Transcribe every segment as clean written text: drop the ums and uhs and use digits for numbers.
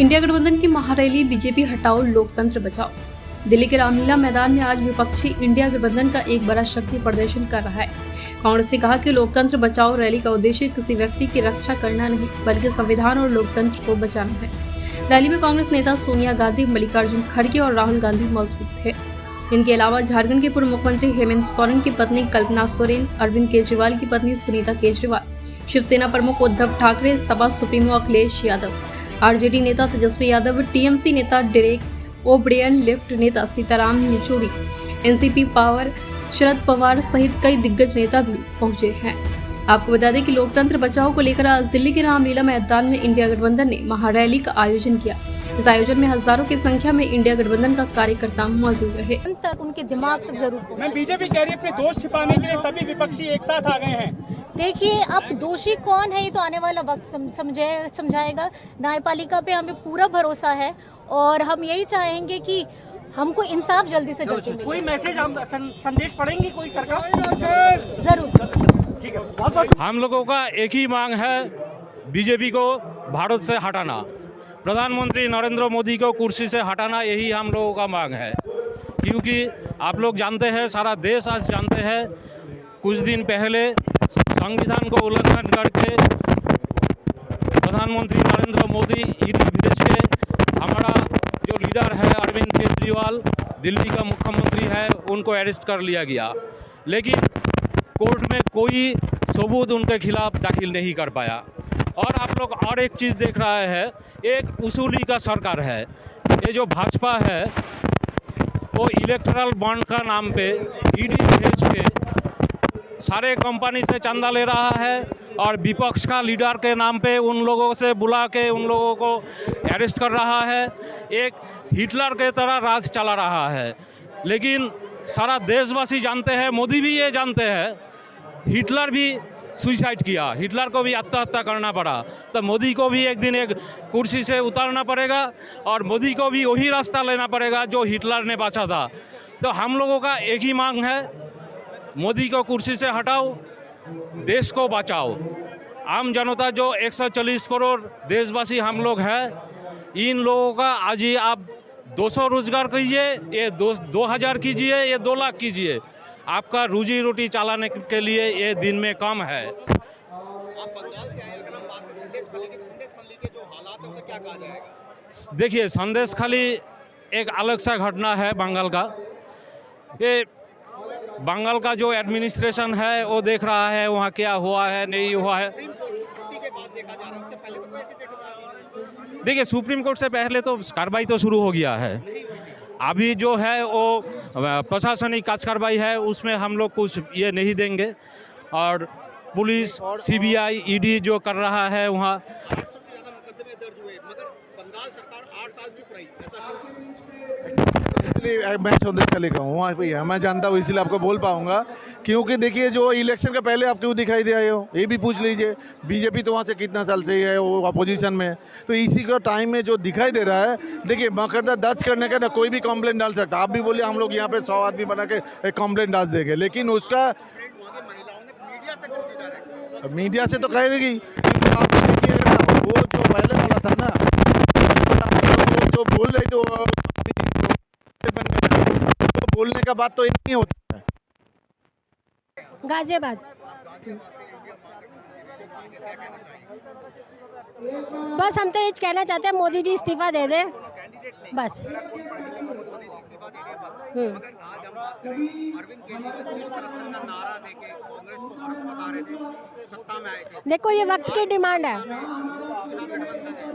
India गठबंधन की महारैली BJP हटाओ लोकतंत्र बचाओ। दिल्ली के रामलीला मैदान में आज विपक्षी इंडिया गठबंधन का एक बड़ा शक्ति प्रदर्शन कर रहा है। कांग्रेस ने कहा कि लोकतंत्र बचाओ रैली का उद्देश्य किसी व्यक्ति की रक्षा करना नहीं बल्कि संविधान और लोकतंत्र को बचाना है। रैली में कांग्रेस नेता सोनिया गांधी, मल्लिकार्जुन खड़गे और राहुल गांधी मौजूद थे। इनके अलावा झारखंड के पूर्व मुख्यमंत्री हेमंत सोरेन की पत्नी कल्पना सोरेन, अरविंद केजरीवाल की पत्नी सुनीता केजरीवाल, शिवसेना प्रमुख उद्धव ठाकरे, सपा सुप्रीमो अखिलेश यादव, आरजेडी नेता तेजस्वी यादव, टीएमसी नेता डेरेक ओब्रियन, लेफ्ट नेता सीताराम येचुरी, एनसीपी पावर शरद पवार सहित कई दिग्गज नेता भी पहुंचे हैं। आपको बता दें कि लोकतंत्र बचाओ को लेकर आज दिल्ली के रामलीला मैदान में इंडिया गठबंधन ने महारैली का आयोजन किया। इस आयोजन में हजारों की संख्या में इंडिया गठबंधन का कार्यकर्ता मौजूद रहे। तक उनके दिमाग तक जरूर पहुंचे। बीजेपी कह रही है अपने दोष छिपाने के लिए सभी विपक्षी एक साथ आ गए हैं। देखिए, अब दोषी कौन है ये तो आने वाला वक्त समझाएगा। न्यायपालिका पे हमें पूरा भरोसा है और हम यही चाहेंगे कि हमको इंसाफ जल्दी से जल्दी मिले। कोई मैसेज हम संदेश पढ़ेंगे कोई सरकार? जरूर। ठीक है, बहुत बहुत। हम लोगों का एक ही मांग है, बीजेपी को भारत से हटाना, प्रधानमंत्री नरेंद्र मोदी को कुर्सी से हटाना, यही हम लोगों का मांग है। क्योंकि आप लोग जानते हैं, सारा देश आज जानते हैं, कुछ दिन पहले संविधान को उल्लंघन करके प्रधानमंत्री नरेंद्र मोदी ईडी भेज के हमारा जो लीडर है अरविंद केजरीवाल, दिल्ली का मुख्यमंत्री है, उनको अरेस्ट कर लिया गया। लेकिन कोर्ट में कोई सबूत उनके खिलाफ दाखिल नहीं कर पाया। और आप लोग और एक चीज़ देख रहा है, एक उसूली का सरकार है। ये जो भाजपा है वो इलेक्टोरल बॉन्ड का नाम पे ईडी भेज के सारे कंपनी से चंदा ले रहा है और विपक्ष का लीडर के नाम पे उन लोगों से बुला के उन लोगों को अरेस्ट कर रहा है। एक हिटलर के तरह राज चला रहा है। लेकिन सारा देशवासी जानते हैं, मोदी भी ये जानते हैं, हिटलर भी सुसाइड किया, हिटलर को भी आत्महत्या करना पड़ा। तो मोदी को भी एक दिन एक कुर्सी से उतारना पड़ेगा और मोदी को भी वही रास्ता लेना पड़ेगा जो हिटलर ने बांचा था। तो हम लोगों का एक ही मांग है, मोदी को कुर्सी से हटाओ, देश को बचाओ। आम जनता जो 140 करोड़ देशवासी हम लोग हैं, इन लोगों का आज ही आप 200 रोजगार कीजिए, ये 2000 कीजिए, ये 2 लाख कीजिए, आपका रोजी रोटी चलाने के लिए ये दिन में कम है। आप बंगाल से आए, अगर हम बात करें संदेशखाली के जो हालात है उसे क्या कहा जाएगा? देखिए, संदेशखाली एक अलग सा घटना है बंगाल का। ये बंगाल का जो एडमिनिस्ट्रेशन है वो देख रहा है वहाँ क्या हुआ है नहीं हुआ है। देखिए, सुप्रीम कोर्ट से पहले तो कार्रवाई तो शुरू हो गया है। अभी जो है वो प्रशासनिक कार्रवाई है, उसमें हम लोग कुछ ये नहीं देंगे। और पुलिस, सीबीआई, ईडी जो कर रहा है वहाँ, 800 से ज़्यादा मुकदमे दर्ज हुए, मगर बंगाल सरकार 8 साल चुप रही। इसलिए मैं संदेशखाली का हूँ, वहाँ पे मैं जानता हूँ, इसीलिए आपको बोल पाऊंगा। क्योंकि देखिए, जो इलेक्शन के पहले आप क्यों दिखाई दे आए हो, ये भी पूछ लीजिए। बीजेपी तो वहाँ से कितना साल से है वो अपोजिशन में, तो इसी का टाइम में जो दिखाई दे रहा है। देखिए, मुकदमा दर्ज करने का ना कोई भी कंप्लेंट डाल सकता। आप भी बोलिए हम लोग यहाँ पे 100 आदमी बना के एक कंप्लेंट डाल देंगे, लेकिन उसका मीडिया से तो कहेगी। आप देखिए ना, वो जो पहले वाला था ना, जो बोल रही तो बोलने का बात तो एक नहीं होता है। गाजियाबाद। बस हम तो ये कहना चाहते हैं, मोदी जी इस्तीफा दे दे बस। आज हम बात करें, अरविंद केजरीवाल जिस करप्शन का नारा देके कांग्रेस को भ्रष्ट बता रहे थे, सत्ता में आए थे। देखो, ये वक्त की डिमांड है।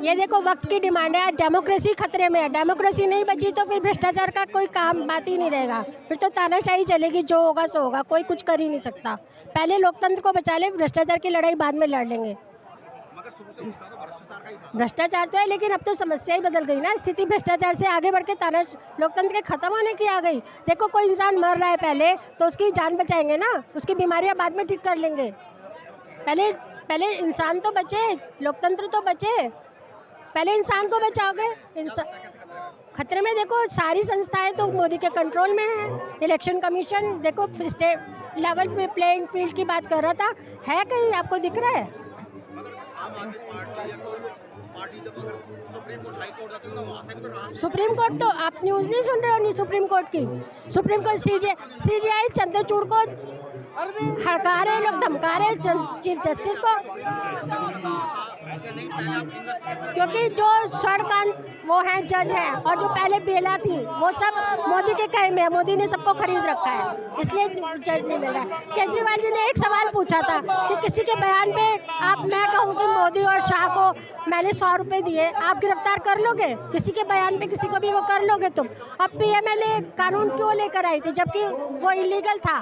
ये देखो, वक्त की डिमांड है। डेमोक्रेसी खतरे में है। डेमोक्रेसी नहीं बची तो फिर भ्रष्टाचार का कोई काम बात ही नहीं रहेगा। फिर तो तानाशाही चलेगी, जो होगा सो होगा, कोई कुछ कर ही नहीं सकता। पहले लोकतंत्र को बचा ले, भ्रष्टाचार की लड़ाई बाद में लड़ लेंगे। मगर शुरू से मुद्दा तो भ्रष्टाचार का ही था। भ्रष्टाचार तो है, लेकिन अब तो समस्या ही बदल गई ना। स्थिति भ्रष्टाचार से आगे बढ़ के लोकतंत्र के खत्म होने की आ गई। देखो, कोई इंसान मर रहा है पहले तो उसकी जान बचाएंगे ना, उसकी बीमारियां बाद में ठीक कर लेंगे। पहले इंसान तो बचे, लोकतंत्र तो बचे। पहले इंसान को बचाओगे। खतरे में देखो, सारी संस्थाएं तो मोदी के कंट्रोल में है। इलेक्शन कमीशन देखो, स्टेट लेवल पे प्लेइंग फील्ड की बात कर रहा था, है कहीं आपको दिख रहा है? आम आदमी पार्टी या कोई पार्टी जब अगर सुप्रीम कोर्ट हाई कोर्ट जाती है तो वहाँ से भी तो राहत सुप्रीम कोर्ट तो आप न्यूज़ नहीं सुन रहे हो नहीं सुप्रीम कोर्ट की। सुप्रीम कोर्ट सीजीआई चंद्रचूड़ को हड़का रहे लोग, धमका रहे चीफ जस्टिस को, क्योंकि जो षडकांत वो है जज है और जो पहले बेला थी वो सब मोदी के कहे में है, मोदी ने सबको खरीद रखा है, इसलिए जज नहीं मिल रहा है। केजरीवाल जी ने एक सवाल पूछा था कि किसी के बयान पे मैं कहूँ कि मोदी और शाह को मैंने 100 रुपए दिए, आप गिरफ्तार कर लोगे? किसी के बयान पे किसी को भी वो कर लोगे तुम? अब PMLA कानून क्यों लेकर आई थी जबकि वो इलीगल था?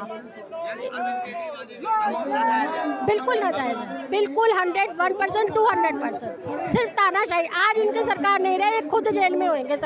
बिल्कुल नाजायज है, बिल्कुल 101% 200%। सिर्फ तानाशाही। आज इनकी सरकार नहीं रहे, खुद जेल में होंगे सारे।